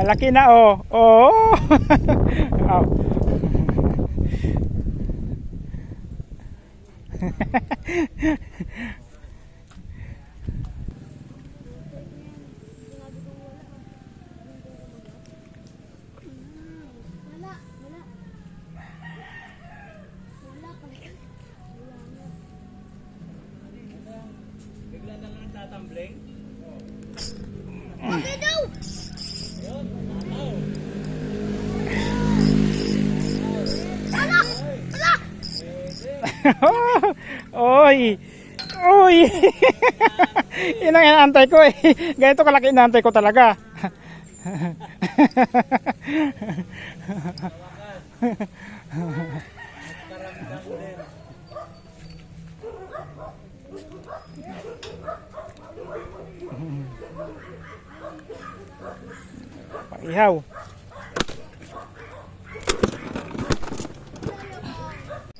Malaki na oh. Oh. Oh. Bigla na lang tatambling. Okay daw! Yun, tataw. Ala! Ala! Oy. Oy. Yun ang inaantay ko eh. Ganito kalaki inaantay ko talaga. Karamdam din. Pang-ihaw.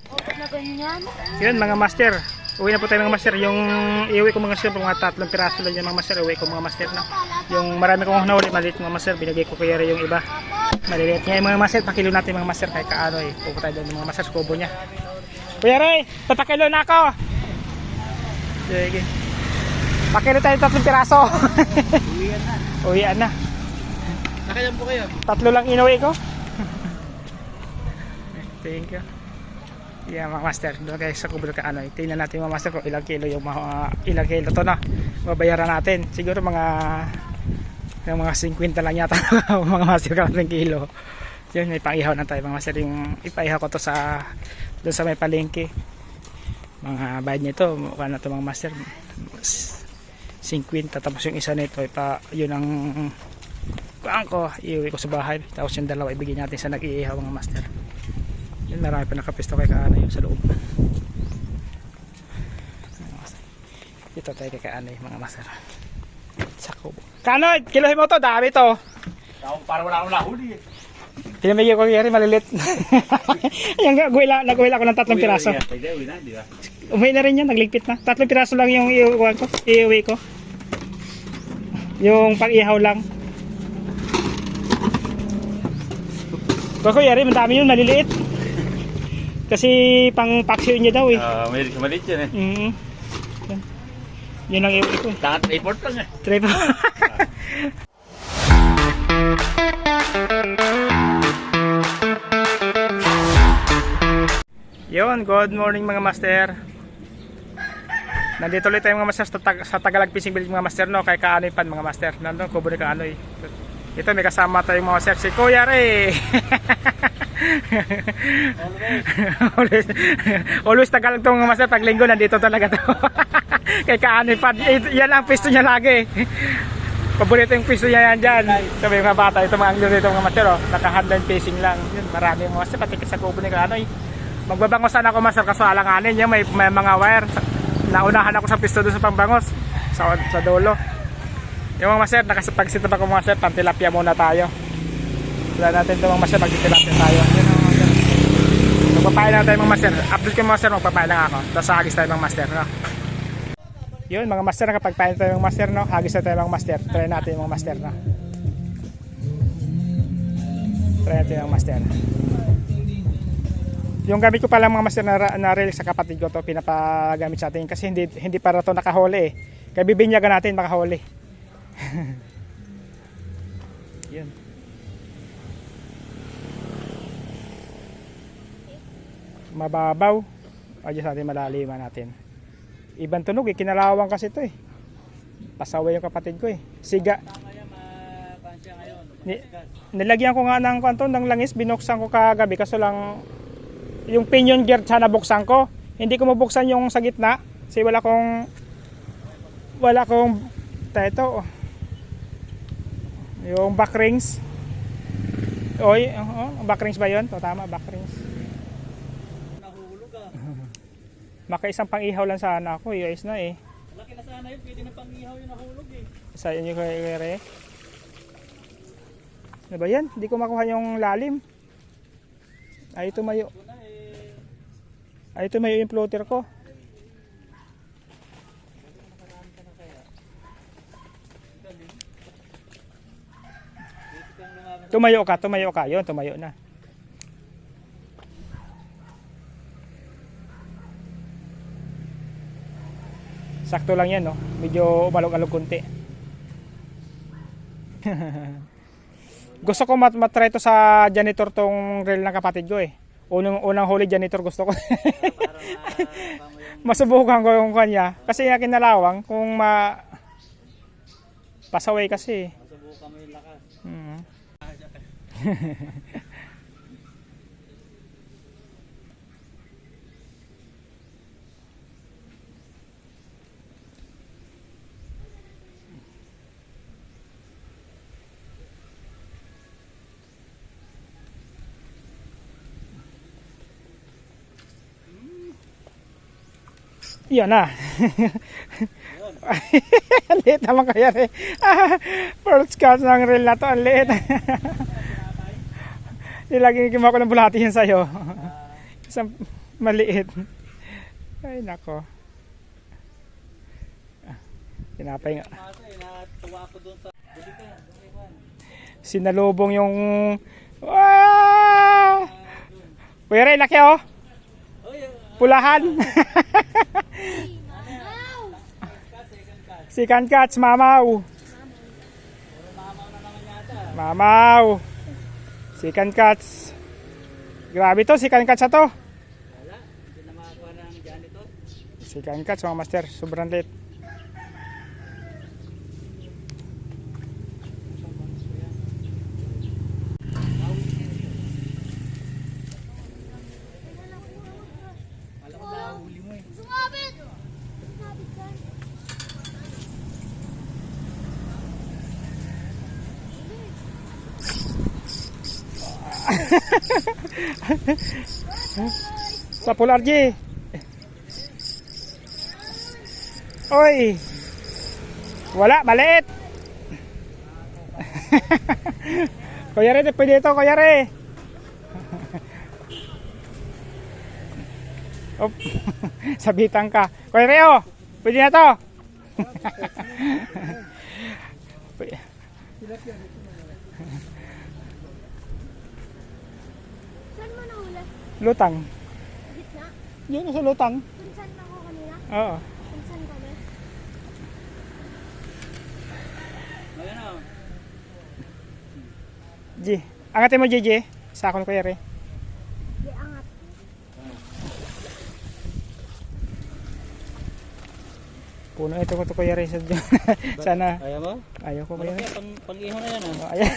Okay na ganyan? Yun mga master. Uwi na po tayo mga master. Yung iuwi ko mga master, mga 3 piraso lang yung mga master. Uwi ko mga master na. Yung marami kong nahuli, maliit mga master. Binigay ko kaya yung iba. Maliliit nga yung mga master. Pakilo natin mga master. Kahit kaano eh. Pupunta tayo doon mga master. Kubo niya. Kuya Ray, tatakilo na ako. Sige. Pakilo tayo 3 piraso. Uwian na. Uwian na. Nakayan po kayo. 3 lang inuwi ko. Thank you. Yeah mga master, doon kayo sa kubo ka ano. Tingnan natin mga master kung ilang kilo yung ilang kilo to na. Babayaran natin. Siguro mga 50 lang yata mga master kalating kilo. Yun, may pang-ihaw na tayo mga master. Yung ipaihaw ko to sa doon sa may palengke. Mga bayad nito, mukha na to mga master. 50 tapos yung isa nito yun ang kuhaan ko, iuwi ko sa bahay. Tapos yung dalawa ibigay natin sa nag-iihaw mga master. Yun, marami pa nakapisto kay kaano yung sa loob. Dito tayo kay kaano yung mga master. Sa kubo. Kano, kilohin mo to, dami to. Parang wala akong nahuli eh. Pinamigay ko kaya rin malilit. Yung nag-uwil ako ng 3 piraso. Uwi na, di ba? Umuwi na rin yan, nagligpit na. 3 piraso lang yung iuwi ko. Yung pang-ihaw lang. Kuya rin, madami yun, maliliit. Kasi pang paksiw niya daw eh. Malit yan eh. Yun ang iuwi ko. Lahat report lang eh. Triple. Yun, good morning mga master. Nandito ulit tayo mga master sa Tagalog Fishing Village mga master no, kay Kaanoy Pan mga master. Nandun, kubo ni Kaanoy. Ito may kasama tayong mga master, si Kuya Ray. Always Tagalog to mga master, pag linggo nandito talaga to. Kay Kaanoy Pan, yan ang pisto niya lagi. Paborito yung pisto niya yan dyan. Sabi mga bata, ito mga angler dito mga master oh, naka-handline fishing lang. Yun, marami mga master, patikit sa kubo ni Kaanoy. Magbabangos sana ako master kaso alanganin niya, may mga wire. Naunahan ako sa pisto doon sa pangbangos sa dulo. Yung mga master, nakasapagsit na ba ko mga master, pantilapia muna tayo. Wala natin ito mga master, magtitilapia tayo. Yun mga master. Magpapain lang tayo mga master. Update ko mga master, magpapain lang ako. Tapos hagis tayo mga master. No? Yun mga master, nakapagpain tayo mga master. No? Hagis na tayo mga master. Try natin mga master. No? Try natin mga master. Yung gamit ko pala mga master na reel sa kapatid ko to, pinapagamit sa atin kasi hindi para to nakahuli eh. Kaya bibinyagan natin makahuli. Yun. Mababaw. Ayos natin, malaliman natin. Ibang tunog eh, kinalawang kasi to eh. Pasaway yung kapatid ko eh. Siga. Nilagyan ko nga ng langis, binuksan ko kagabi kaso lang yung pinion gear sana buksan ko. Hindi ko mabuksan yung sa gitna kasi wala kong ito yung back rings. Oy, back rings ba yun? O, tama, back rings. Nahulog ah. Maka isang pang-ihaw lang sana ako, ayos na eh. Laki na sana yun, pwede na pang-ihaw yung nahulog eh. Sa inyo kaya ano ba yan? Hindi ko makuha yung lalim. Ay tumayo. Ay tumayo yung floater ko. Tumayo ka. Yun, tumayo na. Sakto lang yan, no? Medyo umalog-alog konti. Gusto ko matry to sa janitor tong reel ng kapatid ko eh. Unang huli janitor gusto ko. Masubukan ko yung kanya. Kasi yung kinalawang, kung pasaway kasi. Masubukan mo yung lakas. Yan na. Ang liit naman kaya rin. First cut ng reel na to. Ang liit. Nilaging kimawa ko ng bulati yan sa'yo. Isang maliit. Ay nako. Tinapay nga. Natuwa ako doon sa... Sinalubong yung... Wow! Kuya Ray, laki oh. Pulahan. Second catch, mamaw. Mamaw. Second catch. Grabe to, second catch na to. Wala, hindi na makakuha ng janitor. Second catch mga master, sobrang late. Sumabit! Sumabit ka. Sa Polar G. Oy. Wala, maliit. Kuya Re, pwede ito, Kuya Re. Op. Sabitan ka. Kuya Re, oh. Pwede na to. Saan mo nahuli? Lutang. Gitna? Yun sa lutang. Kung saan ako kanina? Oo. Kung saan kami? Ayan o. G. Angatin mo, JJ. Sa ako ni Kuya Re. Di angat. Puno ito ko to Kuya Re. Sana. Ayaw mo? Ayaw ko Kuya Re. Malaki, pang-iho na yan ah. Oh, ayan.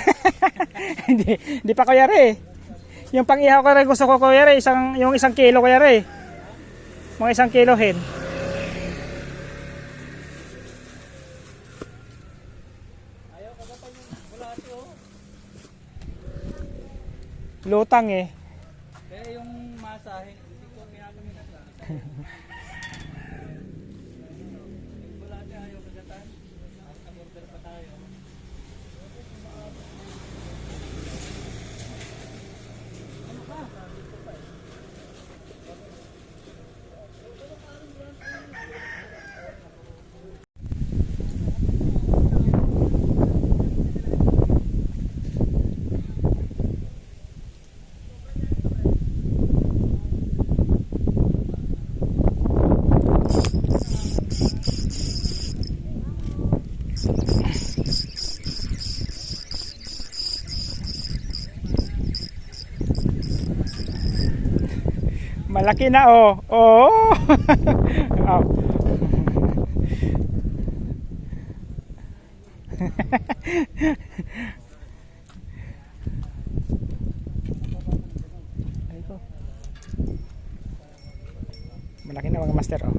Hindi pa Kuya Re. Yung pang-ihaw ko rin gusto ko Kuya Re. Yung isang kilo Kuya Re. Mga 1 kilo hen. Ayaw ka ba pa yung bulati o? Lutang eh. Kaya yung masahe, hindi ko ginagamitan lang. Bulati ayaw kagatan. Order pa tayo. Malaki na oh. Oh. Oh. Malaki na mga master oh.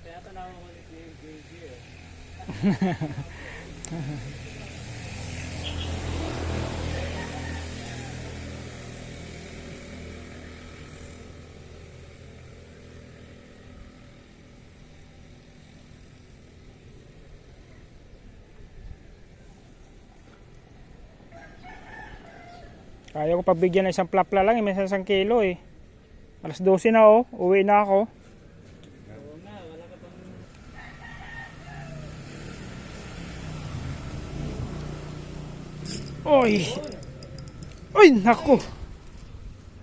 Kaya tanawa ko ni JJ eh. Kaya ko pagbigyan ng isang plapla lang, may isang kilo eh. Alas 12 na oh, uwi na ako. Oo nga, wala ka pang... Oy! Oy, naku!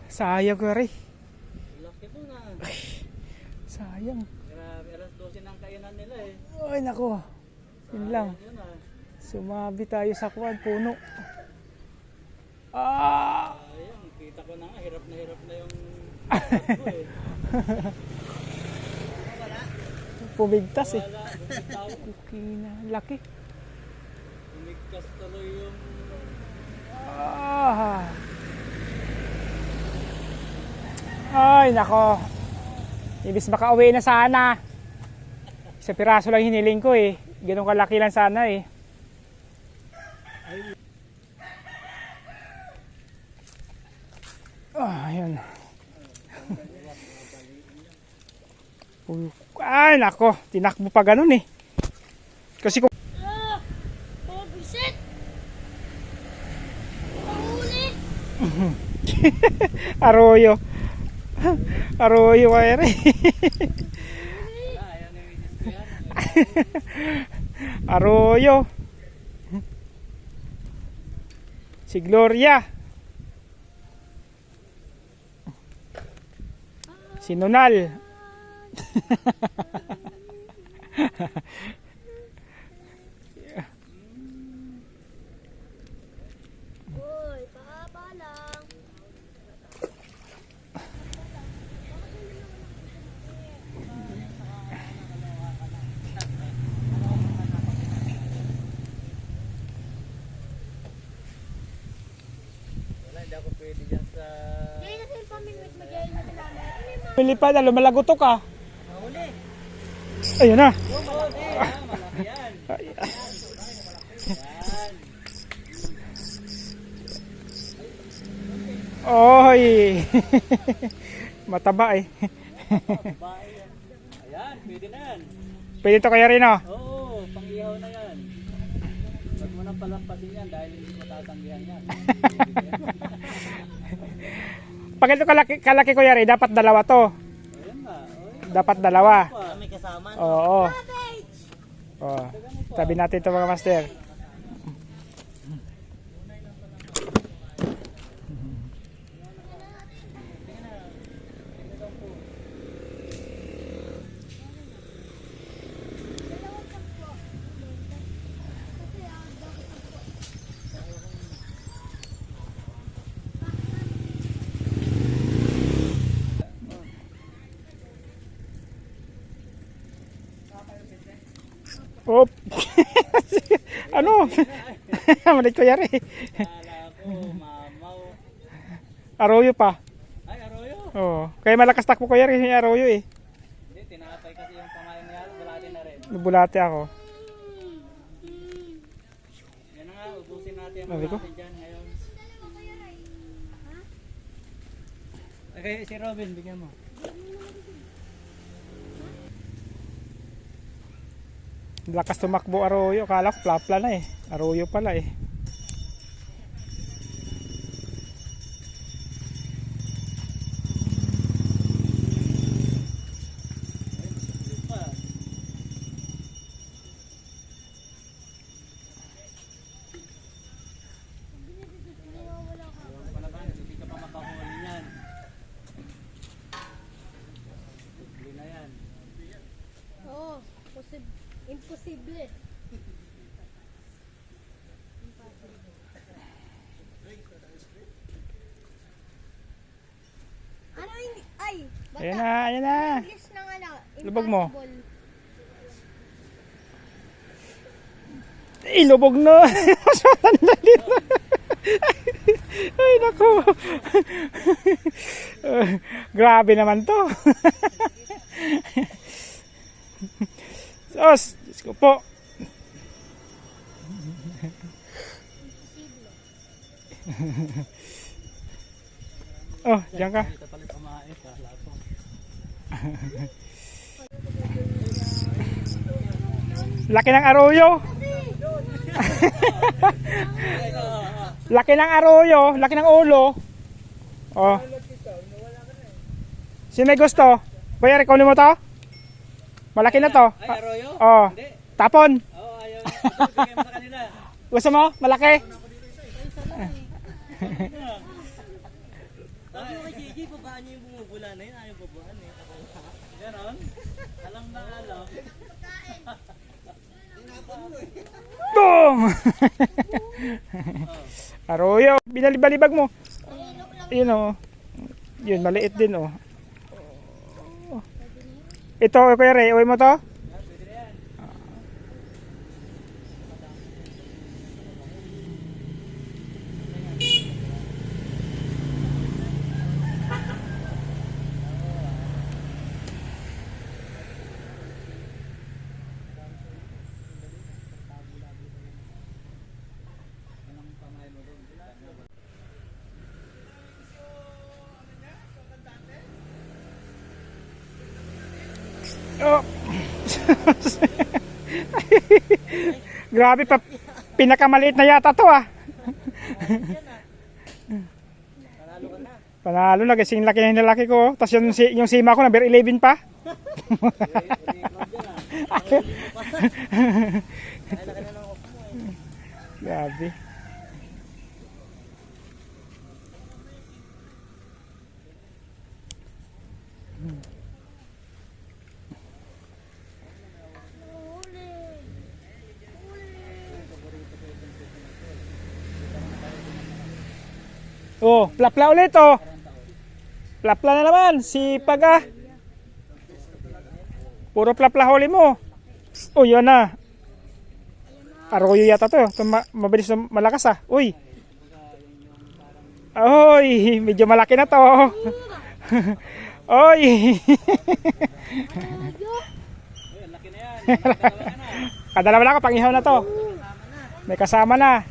Sayang ko rin. Laki mo na. Sayang. Grabe, alas 12 na ang kainan nila eh. Oy, naku. Yun lang. Yun ah. Sumabi tayo sa kwan, puno. Ah! Ayun, kita ko na nga, hirap na yung ko eh. Pumigtas eh. Wala, bumitaw. Okay na, laki. Umigkas tuloy yung... Ah! Ay, nako. Ibis makauwi na sana. Isa piraso lang hiniling ko eh. Ganun kalaki lang sana eh. Ah, ayun. Ay, nako. Tinakbo pa ganun eh. Kasi kung... Ah! Oh, bisit! Mahuli! Arroyo. Arroyo kaya rin. Wala, ayaw na yung inis ko yan. Arroyo. Si Gloria. Si Nonal. Uy, pahaba lang. Wala, hindi ako pwede dyan sa... Hindi kasi yung pamimit magiging na namin. Pilipad, lumalagotok ka. Mahuli! Ayun na. Oh, malaki! Malaki yan! Yan! Oy. Mataba eh. Babae yan. Ayan, pwede na yan. Pwede to kaya rin oh. Oo, pang-ihaw na yan. Huwag mo nang palampasin yan dahil hindi mo tatanggihan yan. Pag ito kalaki ko yari, dapat dalawa to. Ayan na. Dapat dalawa. May kasama. Oo. Oh. Tabi natin ito mga master. Op. Ano? Malit ko yari. Kala ko, mamaw. Arroyo pa. Ay, arroyo. Oo. Kaya malakas takbo ko yari yung arroyo eh. Hindi, tinatay kasi yung pamayan niya. Bulati na rin. Nabulate ako. Yan na nga, ubusin natin ang Sabi ko? bulati dyan ngayon. Okay, si Robin, bigyan mo. Lakas tumakbo arroyo. Kala ko plapla na eh. Arroyo pala eh. Pa. Wala ba? Hindi ka pa makahuli niyan. Huli na yan. Oo, imposible. Ano hindi? Ay! Ayan na, ayan na. English ng ano? Lubog mo. Impossible. Ilubog na. Masyatan na dito. Ay, naku. Grabe naman to. Sos, Diyos ko po. Oh, diyan ka. Dito pala kumain. Kala ko. Laki ng arroyo. Laki ng arroyo, laki ng ulo. Oh. Sino may gusto? Kuya, kunin mo to? Malaki na to. Ay, Arroyo? Oh. Hindi. Tapon. Oo, ayaw. Bigyan mo sa kanila. Gusto mo? Malaki? Sabi ko kay Gigi, babaan niyo yung bumubula na yun. Ayaw babaan eh. Ganon? Alam na alam. Boom! Arroyo. Binalibalibag mo. Yun oh. Yun, maliit din oh. Ito, Kuya Ray, uwi mo to? Oh. Grabe pa, pinakamaliit na yata to ah. Panalo na kasing laki ng lalaki ko. Tapos yung sima ko number 11 pa. Grabe. Oh, plapla ulit oh. Plapla na naman, sipag ah. Puro plapla huli mo. Oh, yun na. Arroyo yata to. Ito mabilis na malakas ah. Uy. Oy, medyo malaki na to. Oy. Laki na yan. Kadalawa na ako, pangihaw na to. May kasama na.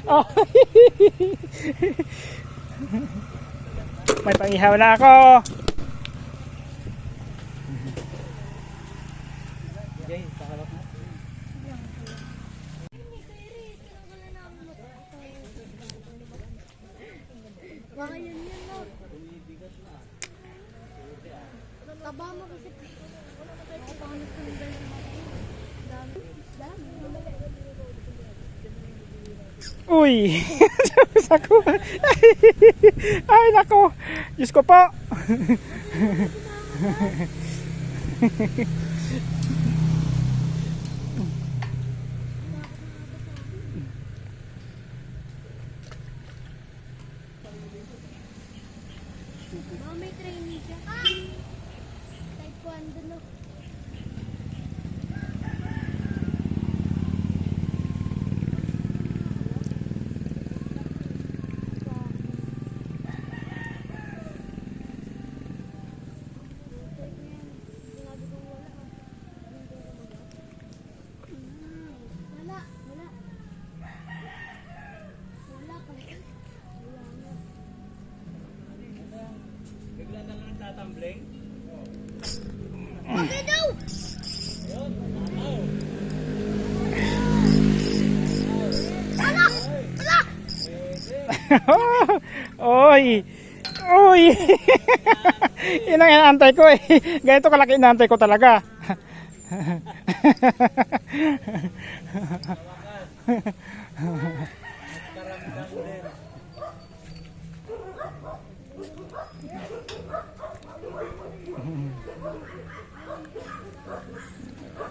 Oh. May pangihaw na ako. Okay, pakalap mo. Baka yun yun no. Taba mo kasi. Paano kung ganyan? Dami. Uy. Sako. Ay nako. Diyos ko po. Baka may trainee siya. Taekwondo no. Wala. Wala pa. Wala na. Bigla na lang nagtatumbling. Okay daw! Ala! Ala! Oy. Oy. Yun ang inaantay ko eh. Ganito kalaki inaantay ko talaga. Karamdam din.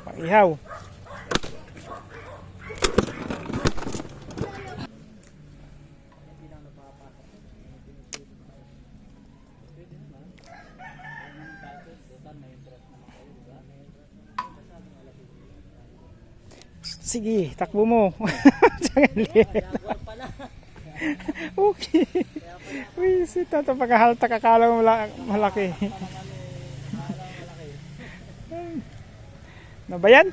Pangihaw. Sige, takbo mo. Jaguar pala. Okay. Uy, si Tato pagkahalta kakala mo malaki. Ano ba yan?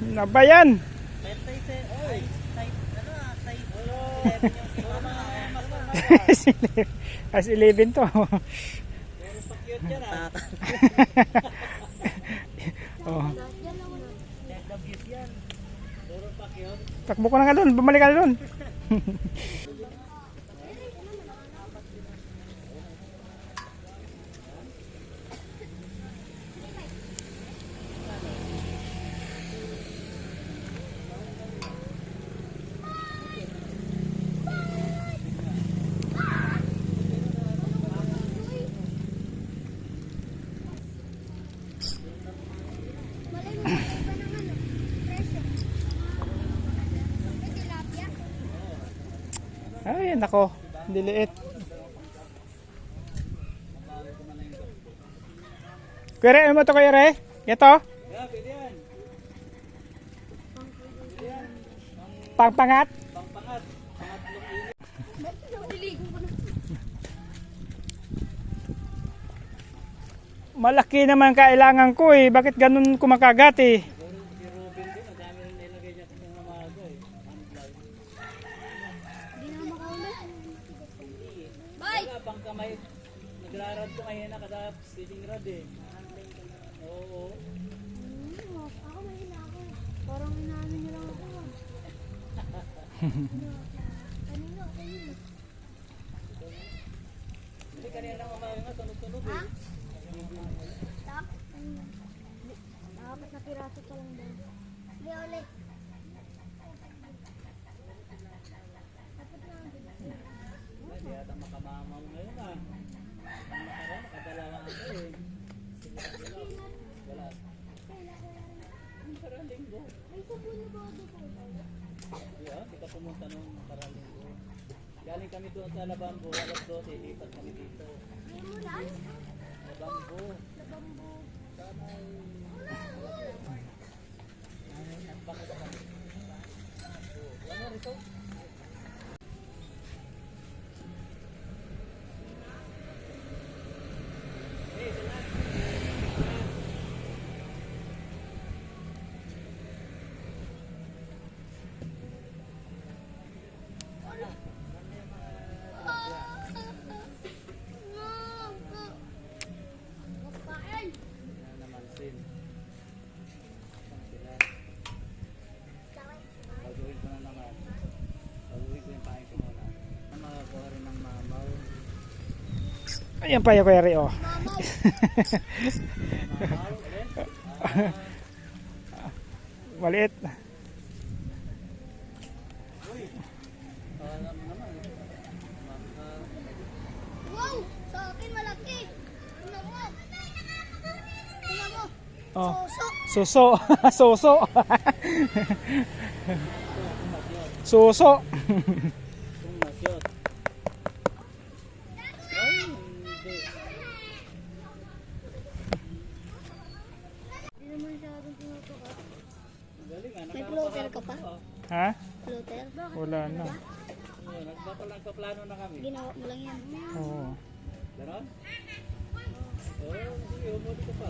Na ba yan? Oy, size. As 11 to. Pero pa cute yan ah. Oh. Yan lang wala. Check the views yan. Pero pa cute. Takbo ko na nga doon. Bumalik ka doon. Malay mo, iba ng ano, presyo. May tilapia. Ay, nako. Hindi liit. Kuya Re, ano mo ito Kuya Re? Ito? Yeah, pwede yan. Pangpangat? Pangpangat. Pangatlong init. Niligo ko na. Malaki naman kailangan ko eh. Bakit ganun kumakagat eh? Siguro si Robin din, madami rin nilagay niya ng namaga eh. Unplug. Hindi na makauli. Bye! Wala pang kamay. Nagrarad ko ngayon na kada sitting rod eh. Oo. Ako mahina ako. Parang inaano niyo lang ako. Kanina ako yun. Hindi kanina lang umaga nga, tunog-tunog Ha? eh. Tak? Apat na piraso pa lang daw. Uli, uli. Hindi yata makamama mo ngayon ah. Ang nakaraan, nakadalawa ako eh. Wala. Ang nakaraan linggo. May sabon na ba ako po? Yeah, kita pumunta nung nakaraan linggo. Galing kami doon sa Labambo, alas 12, lipat kami dito. May mulan? Labambo. Labambo. Sana ay... Bakit kami? Ano rito? Kapain. Yan naman sin. Saan sila? Baguhin ko na naman. Baguhin ko yung pain ko muna. Ang makakuha rin ng mamaw. Ayan pa yung Kuya Re oh. Mamaw. Mamaw ulit? Maliit. Uy! Alam mo naman. Wow! Sa akin malaki. Tingnan mo. Tingnan mo. Oh. Soso. Suso. Suso. Suso. Kung masyot. Ay, hindi. Hindi naman siya ating tinutukas. Galing ah. May floater ka pa? Ha? Floater? Wala na. Nagpaplano na kami. Ginawa mo lang yan. Oo. Ganon? Oo, sige, umulit ko pa.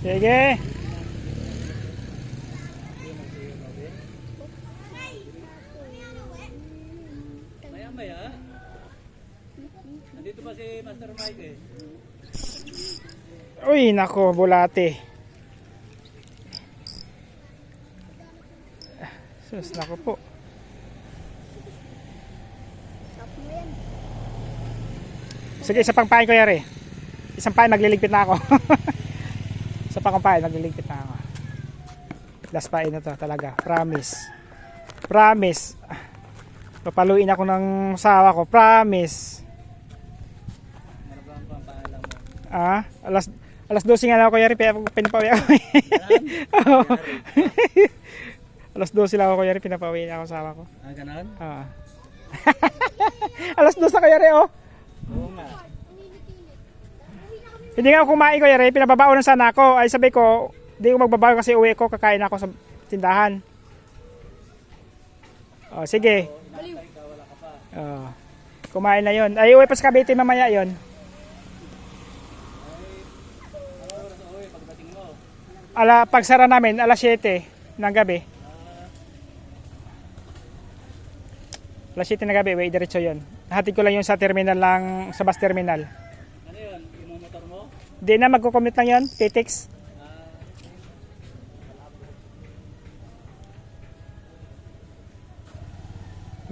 Sige. Maya maya. Nandito pa si Master Mike eh. Uy, nako, bulate. Sus, nako po. Tap mo yan. Sige, isa pang pain Kuya Re. Isang pain, magliligpit na ako. Isa pang pain, magliligpit na ako. Last pain na to talaga. Promise. Promise. Papaluin ako ng sawa ko. Promise. Ano ba ang paalam mo? Ah, alas 12 nga lang ako Kuya Re. Pinapawi ako. Oo. Alas 12 lang ako Kuya Re. Pinapawi ako sa sawa ko. Ah, ganon? Ah. Alas 2 na Kuya Re, oh. Oo nga. Hindi nga ako kumain Kuya Re, pinababao na sana ako. Ay sabi ko, hindi ko magbabao kasi uwi ko, kakain ako sa tindahan. Oh, sige. Nakatay ka, wala ka pa. Oh. Kumain na yon. Ay, uwi pa sa Cavite mamaya yon. Pagsara namin, alas 7 ng gabi. Alas 7 ng gabi, uwi, diretso yon. Hatid ko lang yung sa terminal lang, sa bus terminal. Ano yun? Yung motor mo? Di na, magkukommute lang yon, TTX.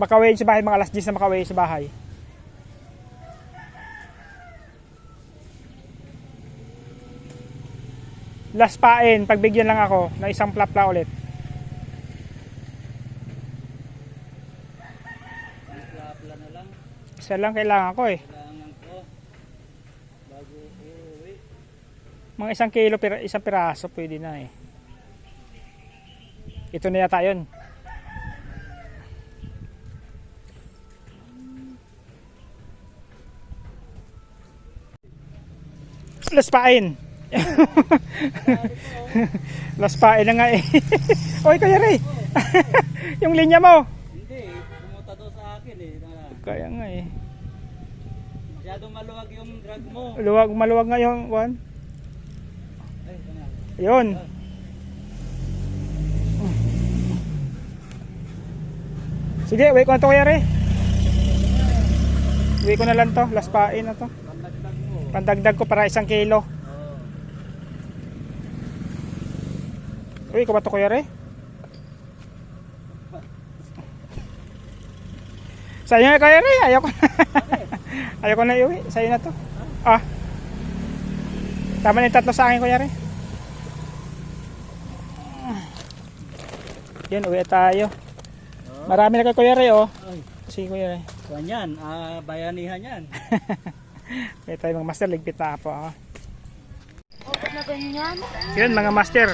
Makauwi sa bahay, mga alas 10 na makauwi sa bahay. Last pain, pagbigyan lang ako ng isang plapla ulit. Plapla na lang. Isa lang kailangan ko eh. Kailangan ko. Bago uuwi. Mga 1 kilo, isang piraso pwede na eh. Ito na yata yun. Last pain. Last pain na nga eh. Oy, Kuya Ray. Yung linya mo. Hindi, pumunta doon sa akin eh. Kaya nga eh. Masyadong maluwag yung drag mo. Maluwag nga yung one. Ay, ito na. Yun. Sige, uwi ko na to, Kuya Ray. Uwi ko na lang to. Last pain na to. Pandagdag mo. Pandagdag ko para 1 kilo. Uwi ko ba to, Kuya Ray? Sa'yo na, Kuya Ray. Ayaw ko na. Ayaw ko na iuwi. Sa'yo na to. Ah. Tama na yung 3 sa akin, Kuya Ray. Yan, uwi tayo. Marami na kay Kuya Ray, oh. Ay, Sige, Kuya Ray. kuwan yan. Bayanihan yan. Kaya tayo mga master, ligpit na po ako. Open na ganyan. Yun mga master,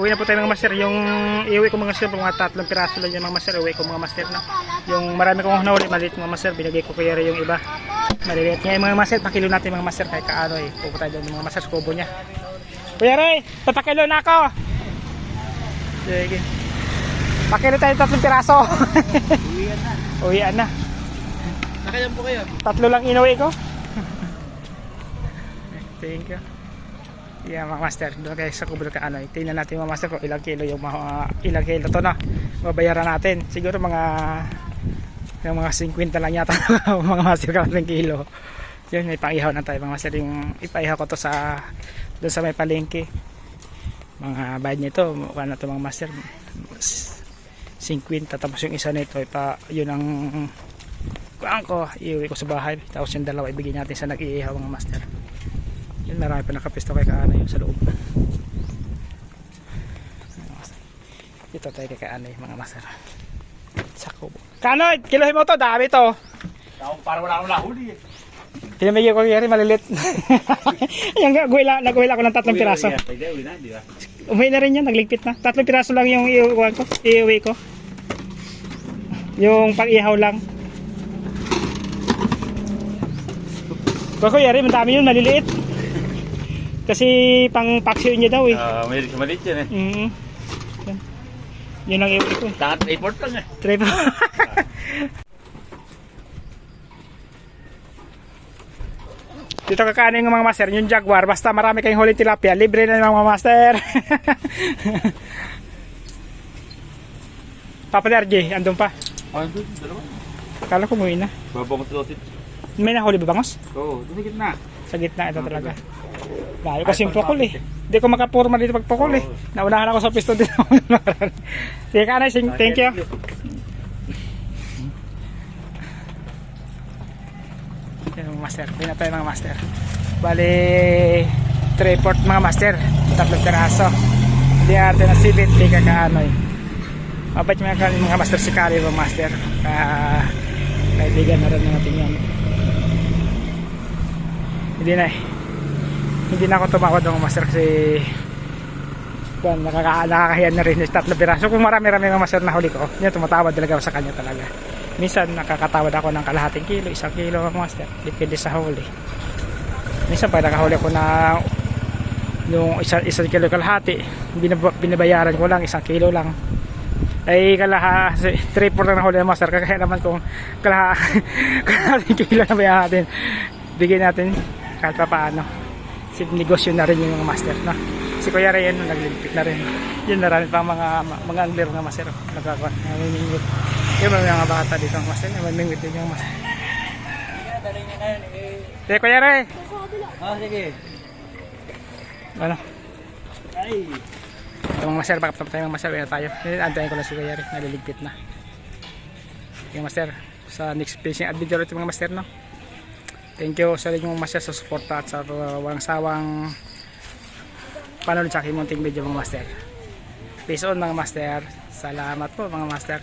uwi na po tayo mga master. Yung iuwi ko mga master, mga 3 piraso lang yung mga master. Uwi ko mga master na. Yung marami kong nahuli, maliit mga master. Binigay ko Kuya Ray yung iba. Maliliit nga yung mga master, pakilo natin mga master. Kahit kaano eh, pupunta tayo doon mga master, kubo niya. Kuya Ray, papakilo na ako. Sige. Pakilo tayo 3 piraso. Uwian na. Uwian na. Nakayan po kayo. 3 lang inuwi ko. Thank you. Yeah, mga master, doon kayo sa kubo ka ano. Tingnan natin mga master kung ilang kilo yung ilang kilo to na. Babayaran natin. Siguro mga 50 lang yata mga master kalating kilo. Yun, may paihaw na tayo mga master. Yung ipaihaw ko to sa doon sa may palengke. Mga bayad nito, ano to mga master. 50 tapos yung isa nito yun ang kuhaan ko, iuwi ko sa bahay. Tapos yung dalawa ibigay natin sa nag-iihaw mga master. Yun, marami pa nakapisto kay Kaano yung sa loob. Dito tayo kay Kaano mga master. Sa kubo. Kaano, kilohin mo to, dami to. Para wala akong nahuli eh. Pinamigay ko kaya rin malilit. Yung nag-uwila ko ng 3 piraso. Uwi na, di ba? Umuwi na rin yan, nagligpit na. 3 piraso lang yung iuwi ko. Yung pag-ihaw lang. Bako yari, madami yun, maliliit. Kasi pang paksiw niya daw eh. May maliit yan eh. Yan. Yun ang iuwi ko eh. Lahat report lang eh. Tripo. Dito kakaano yung mga master, yung Jaguar. Basta marami kayong huli tilapia, libre na yung mga master. Papa Dergy, andun pa. Andun, dalawa. Kala ko umuwi na. Babang silosit. May nahuli ba bangos? Oo, sa gitna. Sa gitna ito talaga. Layo kasi yung pukol eh. Hindi ko makapurma dito pag pukol eh. Naunahan ako sa pisto dito. Sige ka na, thank you. Yan mga master. Hindi na tayo mga master. Bali, 3-4 mga master. 3 piraso. Hindi arte na sibit. Hindi kakaano eh. Mabait mga master si Kali mga master. Kaibigan na rin natin yan. Hindi na eh. Hindi na ako tumakot ng master kasi nakakahiyan na rin yung 3 piraso. Kung marami-rami mga master na huli ko, yun, tumatawad talaga ako sa kanya talaga. Minsan nakakatawad ako ng kalahating kilo, 1 kilo mga master. Depende sa huli. Minsan pag nakahuli ko na yung 1 kilo kalahati, binabayaran ko lang 1 kilo lang. ay kalahati 3-4 lang nahuli ng master, kaya naman kung kalahating kilo na ba natin, bigyan natin kahit pa paano. Negosyo na rin yung mga master, no? Si Kuya Ray yun, nagliligpit na rin. Yun na rin pa mga angler na master, namimingwit. Yung mga bata dito ang master, namimingwit din yung master. Sige, dali niya ngayon eh. Sige Kuya Ray, Sige. ano? Ay. Ito mga master, baka tayo mga master, wala tayo. Antayin ko lang si Kuya Ray, naliligpit na. Yung master, sa next fishing adventure ito mga master, no? Thank you sa inyong master sa suporta at sa walang sawang panonood sa aking munting video mga master. Peace on mga master. Salamat po mga master.